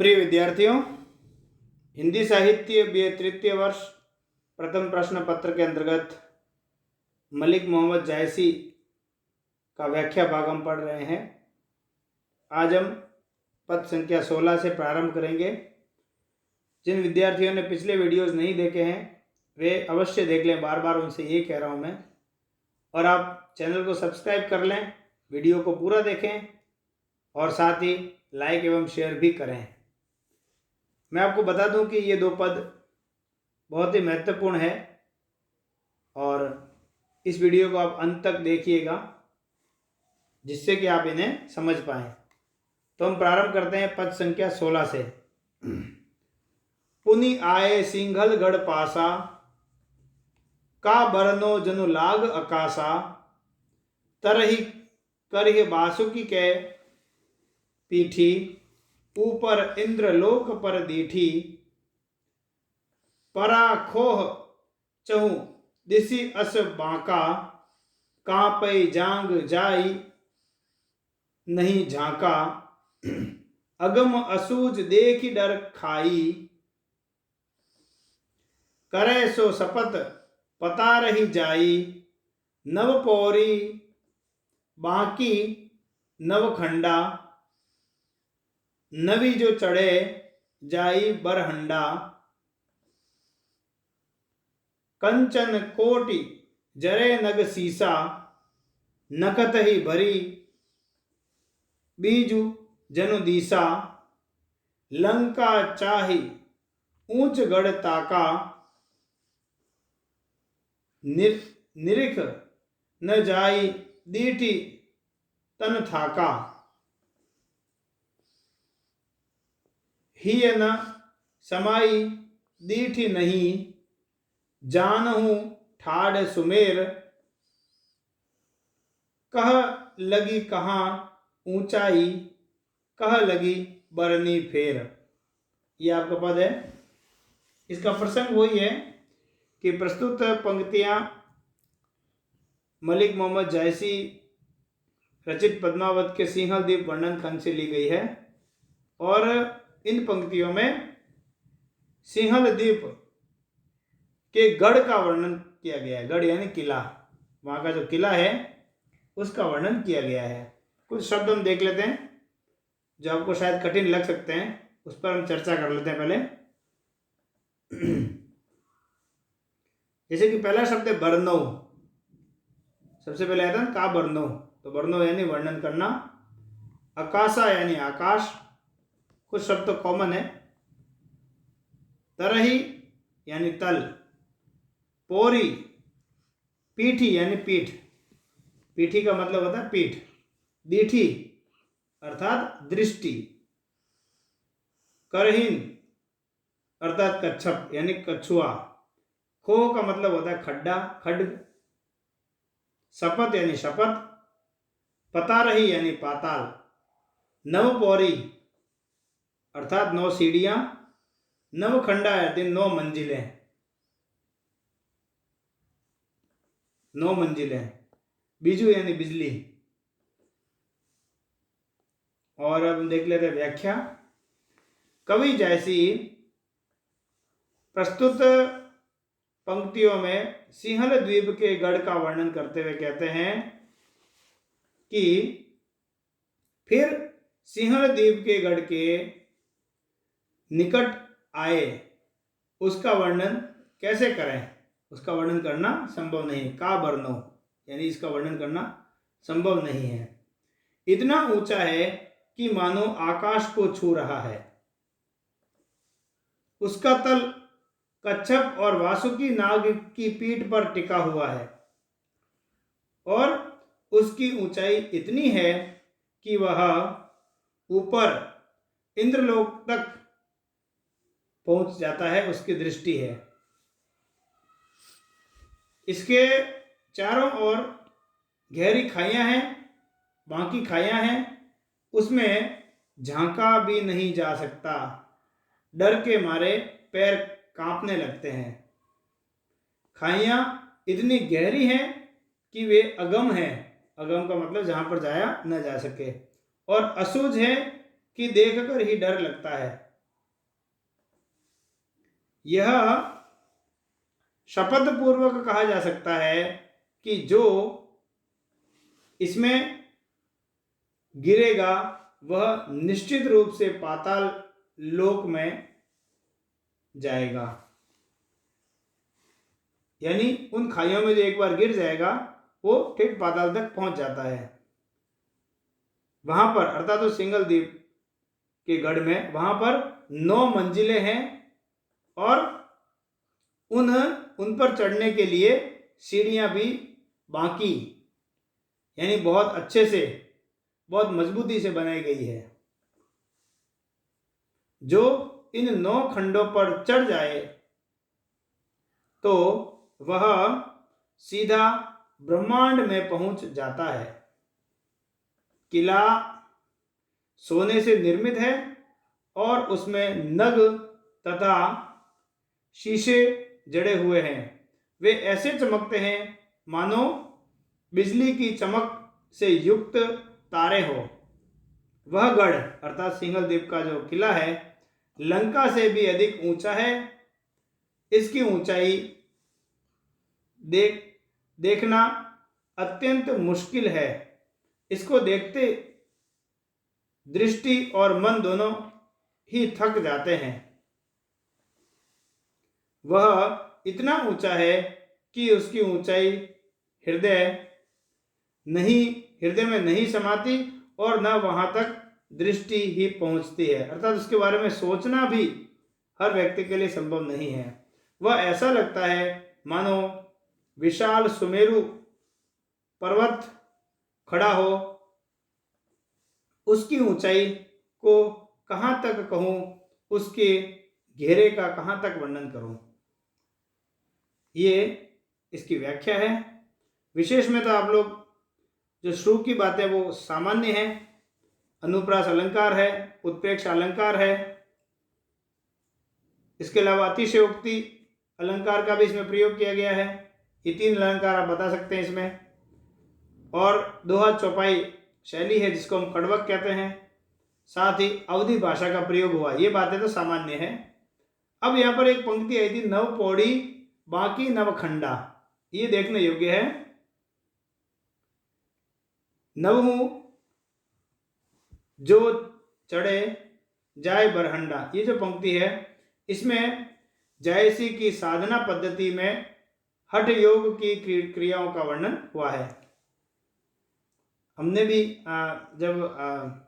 प्रिय विद्यार्थियों, हिंदी साहित्य BA तृतीय वर्ष प्रथम प्रश्न पत्र के अंतर्गत मलिक मोहम्मद जायसी का व्याख्या भाग हम पढ़ रहे हैं। आज हम पद संख्या 16 से प्रारंभ करेंगे। जिन विद्यार्थियों ने पिछले वीडियोस नहीं देखे हैं वे अवश्य देख लें, बार बार उनसे ये कह रहा हूँ मैं। और आप चैनल को सब्सक्राइब कर लें, वीडियो को पूरा देखें और साथ ही लाइक एवं शेयर भी करें। मैं आपको बता दूं कि ये दो पद बहुत ही महत्वपूर्ण है और इस वीडियो को आप अंत तक देखिएगा जिससे कि आप इन्हें समझ पाएं। तो हम प्रारंभ करते हैं पद संख्या 16 से। पुनि आए सिंघलगढ़ पासा, का बरनो जनु लाग अकासा, तरहि करहि बासुकी के पीठी, ऊपर इंद्र लोक पर दीठी, परा खोह चहु दिसी अस बांका, कांपई जांग जाई नहीं झांका, अगम असूज देखी डर खाई, करे सो सपत पता रही जाई, नव पौरी बांकी नवखंडा, नवी जो चढ़े जाई बरहंडा, कंचन कोटि जरे नग सीसा, नखत ही भरी बीजू जनु दीसा, लंका चाही ऊंच गढ़ ताका, निरिख न जाई दीठी तन थाका, हिय न समाई दीठी नहीं, जानहूं ठाड़ सुमेर, कह लगी कहाँ ऊंचाई, कह लगी बरनी फेर। ये आपका पद है। इसका प्रसंग वही है कि प्रस्तुत पंक्तियां मलिक मोहम्मद जायसी रचित पद्मावत के सिंहल द्वीप वर्णन खंड से ली गई है और इन पंक्तियों में सिंहल द्वीप के गढ़ का वर्णन किया गया है। गढ़ यानी किला, वहां का जो किला है उसका वर्णन किया गया है। कुछ शब्द हम देख लेते हैं जो आपको शायद कठिन लग सकते हैं, उस पर हम चर्चा कर लेते हैं पहले। जैसे कि पहला शब्द है बरनो। सबसे पहले आया था ना का बरनो, तो बरनो यानी वर्णन करना। आकाशा यानी आकाश, कुछ शब्द तो कॉमन है। तरही यानी तल, पोरी पीठी यानी पीठ, पीठी का मतलब होता है पीठ, दीठी अर्थात दृष्टि, करहीन अर्थात कच्छप यानी कछुआ, खोह का मतलब होता है खड्डा, खड्ग, सपत यानी शपथ, पता रही यानी पाताल, नवपौरी अर्थात 9 सीढ़ियां, नवखंडा यानी 9 मंजिलें, 9 मंजिलें, बीजू यानी बिजली। और अब देख लेते हैं व्याख्या। कवि जायसी प्रस्तुत पंक्तियों में सिंहल द्वीप के गढ़ का वर्णन करते हुए कहते हैं कि फिर सिंहल द्वीप के गढ़ के निकट आए उसका वर्णन कैसे करें, उसका वर्णन करना संभव नहीं। का बरनो यानी इसका वर्णन करना संभव नहीं है। इतना ऊंचा है कि मानो आकाश को छू रहा है। उसका तल कच्छप और वासुकी नाग की पीठ पर टिका हुआ है और उसकी ऊंचाई इतनी है कि वह ऊपर इंद्रलोक तक पहुंच जाता है, उसकी दृष्टि है। इसके चारों ओर गहरी खाइयां हैं, बाकी खाइयां हैं, उसमें झांका भी नहीं जा सकता, डर के मारे पैर कांपने लगते हैं। खाइयां इतनी गहरी हैं कि वे अगम है, अगम का मतलब जहां पर जाया न जा सके, और असुज है कि देखकर ही डर लगता है। यह शपथ पूर्वक कहा जा सकता है कि जो इसमें गिरेगा वह निश्चित रूप से पाताल लोक में जाएगा। यानी उन खाइयों में जो एक बार गिर जाएगा वो ठीक पाताल तक पहुंच जाता है। वहां पर अर्थात तो सिंगल द्वीप के गढ़ में वहां पर 9 मंजिलें हैं और उन पर चढ़ने के लिए सीढ़ियां भी बाकी, यानी बहुत अच्छे से, बहुत मजबूती से बनाई गई है। जो इन 9 खंडों पर चढ़ जाए तो वह सीधा ब्रह्मांड में पहुंच जाता है। किला सोने से निर्मित है और उसमें नग तथा शीशे जड़े हुए हैं। वे ऐसे चमकते हैं मानो बिजली की चमक से युक्त तारे हो। वह गढ़ अर्थात सिंघल द्वीप का जो किला है लंका से भी अधिक ऊंचा है। इसकी ऊंचाई देखना अत्यंत मुश्किल है। इसको देखते दृष्टि और मन दोनों ही थक जाते हैं। वह इतना ऊंचा है कि उसकी ऊंचाई हृदय में नहीं समाती और न वहां तक दृष्टि ही पहुंचती है। अर्थात उसके बारे में सोचना भी हर व्यक्ति के लिए संभव नहीं है। वह ऐसा लगता है मानो विशाल सुमेरु पर्वत खड़ा हो। उसकी ऊंचाई को कहां तक कहूं, उसके घेरे का कहां तक वर्णन करूं। ये इसकी व्याख्या है। विशेष में तो आप लोग जो श्रुति की बात है वो सामान्य है, अनुप्रास अलंकार है, उत्प्रेक्ष अलंकार है। इसके अलावा अतिशयोक्ति अलंकार का भी इसमें प्रयोग किया गया है। ये 3 अलंकार आप बता सकते हैं इसमें। और दोहा चौपाई शैली है जिसको हम कड़वक कहते हैं। साथ ही अवधि भाषा का प्रयोग हुआ। ये बातें तो सामान्य है। अब यहाँ पर एक पंक्ति आई थी, नव पौड़ी बाकी नवखंडा। ये देखने योग्य है। नवहु जो चढ़े जाय बरहंडा, ये जो पंक्ति है इसमें जायसी की साधना पद्धति में हठ योग की क्रियाओं का वर्णन हुआ है। हमने भी जब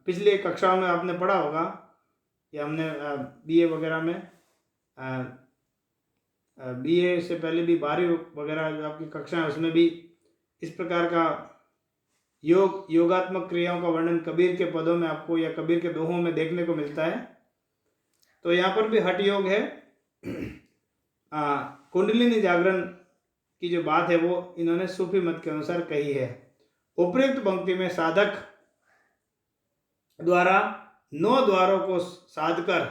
पिछले कक्षाओं में आपने पढ़ा होगा या हमने बीए वगैरह में बीए से पहले भी 12वीं वगैरह जो आपकी कक्षा है उसमें भी इस प्रकार का योगात्मक क्रियाओं का वर्णन कबीर के पदों में आपको या कबीर के दोहों में देखने को मिलता है। तो यहाँ पर भी हठ योग है। कुंडलिनी जागरण की जो बात है वो इन्होंने सूफी मत के अनुसार कही है। उपयुक्त पंक्ति में साधक द्वारा 9 द्वारों को साधकर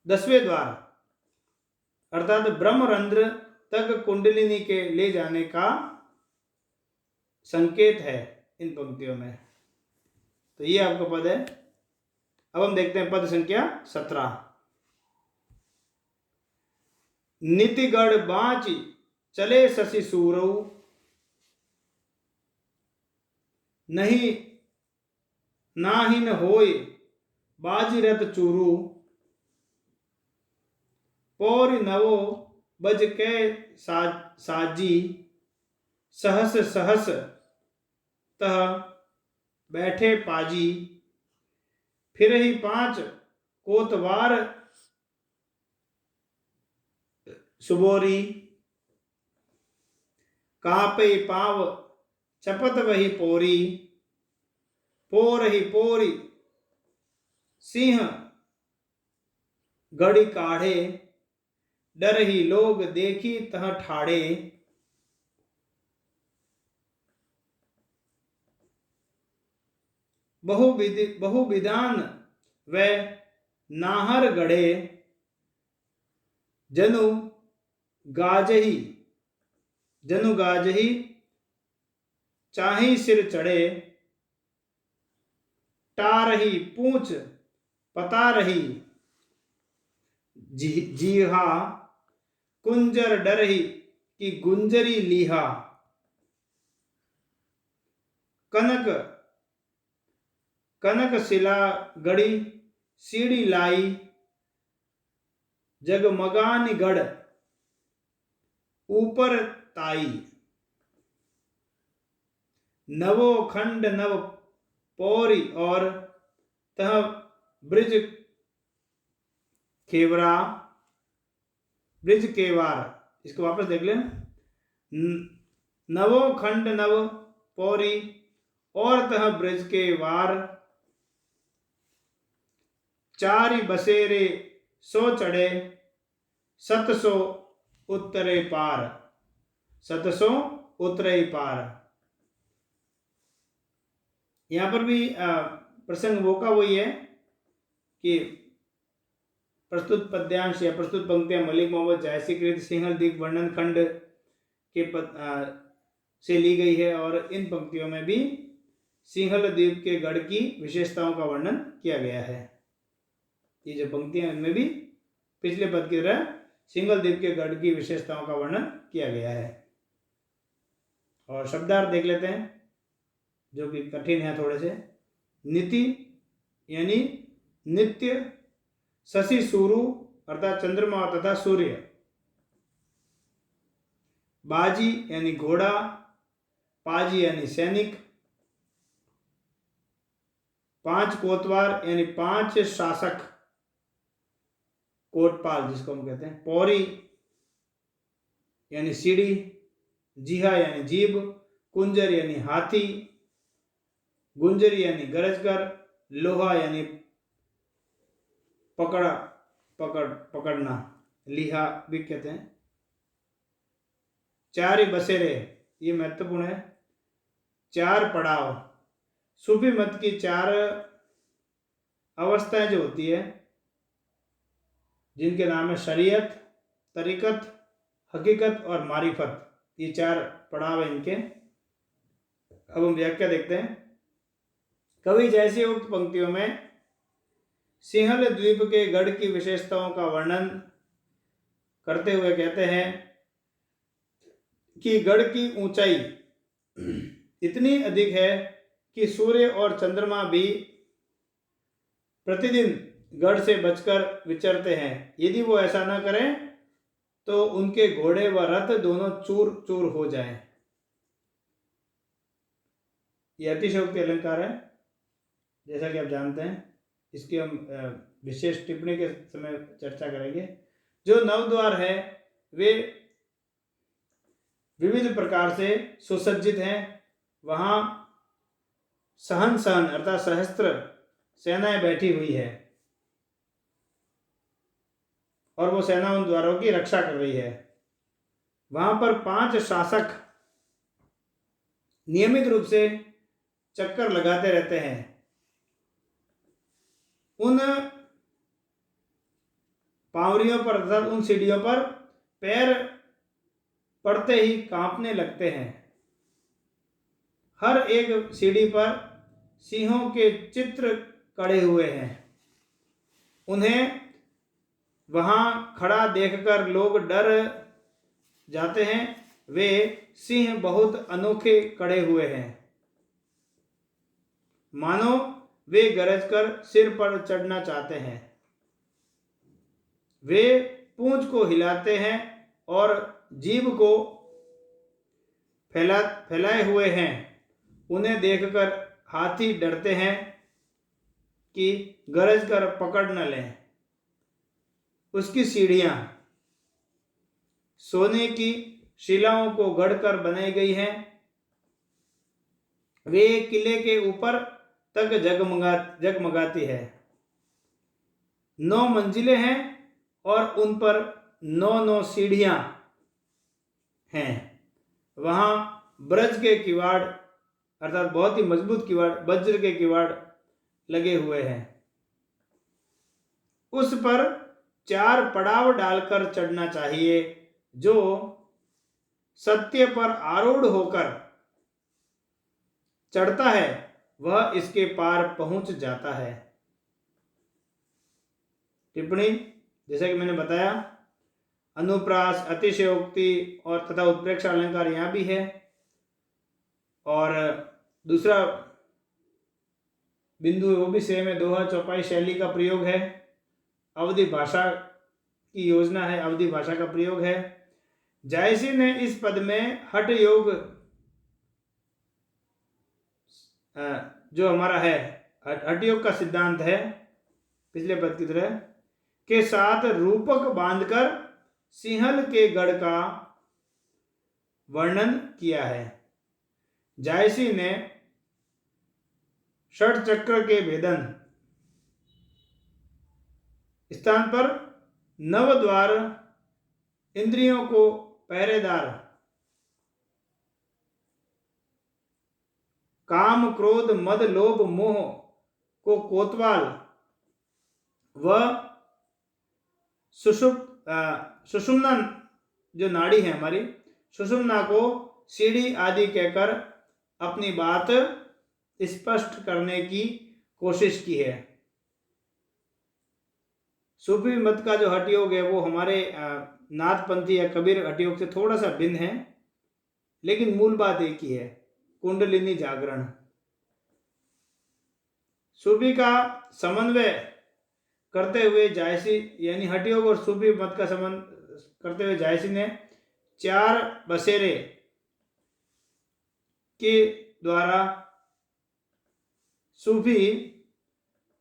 10वें द्वार अर्थात ब्रह्मरंध्र तक कुंडलिनी के ले जाने का संकेत है इन पंक्तियों में। तो ये आपका पद है। अब हम देखते हैं पद संख्या 17। नितिगढ़ बाँच चले शशि सूरऊ, नहीं नाहिन होय बाजीरथ चूरू, पौर नवो बज के साजी, सहस सहस तह बैठे पाजी, फिर ही 5 कोतवार सुबोरी, कापे पाव चपत वही पोरी, पोर ही पोरी सिंह गढ़ी काढ़े, डर ही लोग देखी तह ठाड़े, बहुविधान व नाहर गढ़े, जनु गाजही चाही सिर चढ़े, टा रही पूछ पता रही जी हा, कुंजर डरही कि गुंजरी लीहा। कनक कनक शिला गढ़ी, सीढ़ी लाई, जगमगानी गढ़ ऊपर ताई। नवो खंड नव पौरी और तह ब्रिज केवरा, ब्रिज केवार। इसको वापस देख लें। नवो खंड नव पौरी और तह ब्रिज के वार, चारि बसेरे सो चढ़े, 700 उतरे पार। 700 उतरे पार। यहां पर भी प्रसंग वो का वही है कि प्रस्तुत पद्यांश या प्रस्तुत पंक्तियां मलिक मोहम्मद जायसी कृत सिंहल द्वीप वर्णन खंड के से ली गई है और इन पंक्तियों में भी सिंहल द्वीप के गढ़ की विशेषताओं का वर्णन किया गया है। ये जो पंक्तियां इनमें भी पिछले पद की तरह सिंहल द्वीप के गढ़ की विशेषताओं का वर्णन किया गया है। और शब्दार्थ देख लेते हैं जो कि कठिन है थोड़े से। नीति यानी नित्य, शशि सुरु अर्थात चंद्रमा तथा सूर्य, बाजी यानी घोड़ा, पाजी यानी सैनिक, 5 कोतवार यानी 5 शासक, कोटपाल जिसको हम कहते हैं, पौरी यानी सीढ़ी, जीहा यानी जीभ, कुंजर यानी हाथी, गुंजरी यानी गरजकर, लोहा यानी पकड़ना, लिहा भी कहते हैं। 4 बसेरे, ये महत्वपूर्ण है। 4 पड़ाव, सूफी मत की 4 अवस्थाएं जो होती है जिनके नाम है शरीयत, तरीकत, हकीकत और मारिफत। ये 4 पड़ाव है इनके। अब हम व्याख्या देखते हैं। कवि जैसे उक्त पंक्तियों में सिंहल द्वीप के गढ़ की विशेषताओं का वर्णन करते हुए कहते हैं कि गढ़ की ऊंचाई इतनी अधिक है कि सूर्य और चंद्रमा भी प्रतिदिन गढ़ से बचकर विचरते हैं। यदि वो ऐसा न करें तो उनके घोड़े व रथ दोनों चूर चूर हो जाएं। यह अतिशयोक्ति अलंकार है, जैसा कि आप जानते हैं। इसकी हम विशेष टिप्पणी के समय चर्चा करेंगे। जो नवद्वार है वे विविध प्रकार से सुसज्जित हैं। वहां सहन अर्थात सहस्त्र सेनाएं बैठी हुई है और वो सेना उन द्वारों की रक्षा कर रही है। वहां पर 5 शासक नियमित रूप से चक्कर लगाते रहते हैं। उन पावरियों पर अर्थात उन सीढ़ियों पर पैर पड़ते ही कांपने लगते हैं। हर एक सीढ़ी पर सिंहों के चित्र कड़े हुए हैं। उन्हें वहां खड़ा देखकर लोग डर जाते हैं। वे सिंह बहुत अनोखे कड़े हुए हैं, मानो वे गरजकर सिर पर चढ़ना चाहते हैं। वे पूंछ को हिलाते हैं और जीभ को फैलाए हुए हैं। उन्हें देखकर हाथी डरते हैं कि गरजकर पकड़ न लें। उसकी सीढ़ियां सोने की शिलाओं को गढ़कर बनाई गई हैं। वे किले के ऊपर तक जगमगाती है। 9 मंजिलें हैं और उन पर 9 सीढ़ियां हैं। वहां ब्रज के किवाड़ अर्थात बहुत ही मजबूत किवाड़, वज्र के किवाड़ लगे हुए हैं। उस पर 4 पड़ाव डालकर चढ़ना चाहिए। जो सत्य पर आरूढ़ होकर चढ़ता है वह इसके पार पहुंच जाता है। टिप्पणी, जैसा कि मैंने बताया, अनुप्रास, अतिशयोक्ति और तथा उत्प्रेक्षा अलंकार यहाँ भी है। और दूसरा बिंदु है वो भी सेम है, दोहा चौपाई शैली का प्रयोग है, अवधि भाषा की योजना है, अवधि भाषा का प्रयोग है। जायसी ने इस पद में हठ योग जो हमारा है, हठ योग का सिद्धांत है पिछले पद की तरह के साथ रूपक बांधकर सिंहल के गढ़ का वर्णन किया है। जायसी ने षट चक्र के भेदन स्थान पर नव द्वार इंद्रियों को पहरेदार काम, क्रोध, मद, लोभ, मोह को कोतवाल व सुषुम्ना जो नाड़ी है हमारी, सुषुम्ना को सीढ़ी आदि कहकर अपनी बात स्पष्ट करने की कोशिश की है। सूफी मत का जो हठ योग है वो हमारे नाथपंथी या कबीर हठ योग से थोड़ा सा भिन्न है, लेकिन मूल बात एक ही है, कुंडलिनी जागरण। सूफी का समन्वय करते हुए जायसी, यानी हठ योग और सूफी मत का संबंध करते हुए जायसी ने 4 बसेरे के द्वारा सूफी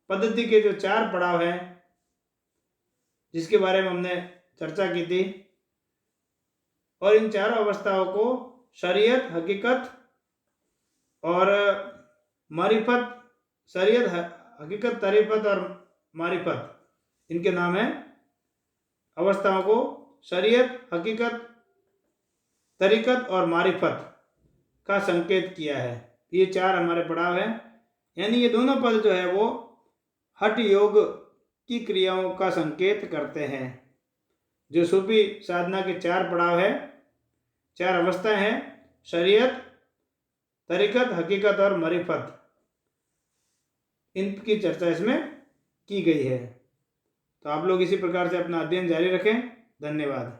पद्धति के जो 4 पड़ाव हैं, जिसके बारे में हमने चर्चा की थी, और इन 4 अवस्थाओं को शरीयत, हकीकत और मारिफत, शरीयत, हकीकत, तरीफत और मारिफत, इनके नाम है। अवस्थाओं को शरीयत, हकीकत, तरीकत और मारिफत का संकेत किया है। ये 4 हमारे पड़ाव हैं, यानी ये दोनों पद जो है वो हठ योग की क्रियाओं का संकेत करते हैं। जो सूफी साधना के 4 पड़ाव है, 4 अवस्थाएं हैं, शरीयत, तरीकत, हकीकत और मारिफत, इनकी चर्चा इसमें की गई है। तो आप लोग इसी प्रकार से अपना अध्ययन जारी रखें। धन्यवाद।